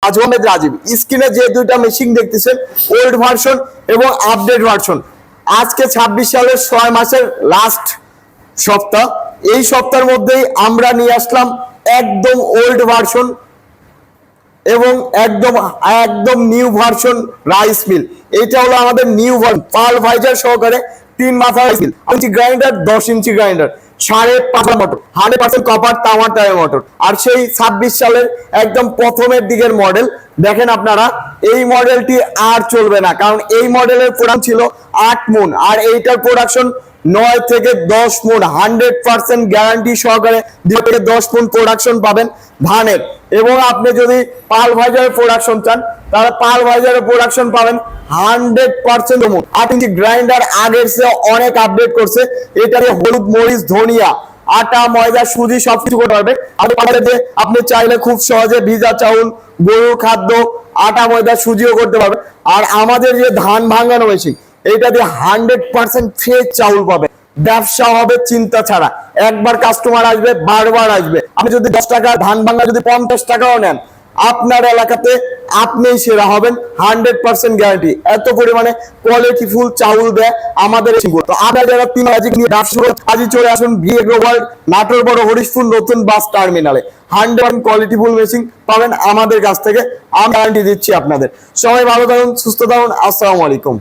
আহমেদ রাজীব। স্ক্রিনে যে দুইটা মেশিন দেখতেছেন ওল্ড ভার্সন এবং আপডেট ভার্সন। আজকে 26 সালের 6 মাসের লাস্ট সপ্তাহ। এই সপ্তাহের মধ্যেই আমরা নিয়ে আসলাম একদম ওল্ড ভার্সন এবং একদম একদম নিউ ভার্সন রাইস মিল। এটা হলো আমাদের নিউ ভার্সন পাল ভাইজার সহকারে 3 মাথা rice mill, 8 inch grinder, 10 inch grinder, 5.5 motor, 100% copper তামার টায়ার মোটর। আর সেই 26 সালের একদম প্রথমের দিকের মডেল দেখেন আপনারা। এই মডেলটি আর চলবে না, কারণ এই মডেলের প্রোডাকশন ছিল 8 মণ, আর এইটার প্রোডাকশন 9 থেকে 10 মণ 100% গ্যারান্টি সহকারে 2 থেকে 10 মণ প্রোডাকশন পাবেন ধানের। এবং আপনি যদি পাল ভাইজারের প্রোডাকশন চান তাহলে পাল ভাইজারের প্রোডাকশন পাবেন 100% মণ। 8 ইঞ্চি গ্রাইন্ডার আগের চেয়ে অনেক আপডেট করছে। এটাতে হলুদ, মরিচ, ধনিয়া, আটা, ময়দা, সুজি সবকিছু করতে পারবে। আপনি চাইলে খুব সহজে ভিজা চাউল, গরুর খাদ্য, আটা, ময়দা, সুজিও করতে পারবেন। আর আমাদের যে ধান ভাঙানো মেশিন, এটা দিয়ে 100% ফ্রেশ চাউল পাবে। ব্যবসা হবে চিন্তা ছাড়া। একবার কাস্টমার আসবে, বারবার আসবে। আপনি যদি 10 টাকা ধান ভাঙা যদি 50 টাকাও নেন, আপনার এলাকাতে আপনিই সেরা হবেন, 100% গ্যারান্টি। এত পরিমাণে কোয়ালিটিফুল চাউল দেয় আমাদের। তো আপনারা যারা 3 মাজিক নিয়ে ব্যবসা করেন, আজই চলে আসুন বিএগ্রোভার, নাটোর বড় হরিশপুর নতুন বাস টার্মিনালে। 100% কোয়ালিটিফুল মেশিন পাবেন আমাদের কাছ থেকে, আমি গ্যারান্টি দিচ্ছি আপনাদের। সবাই ভালো থাকুন, সুস্থ থাকুন। আসসালামু আলাইকুম।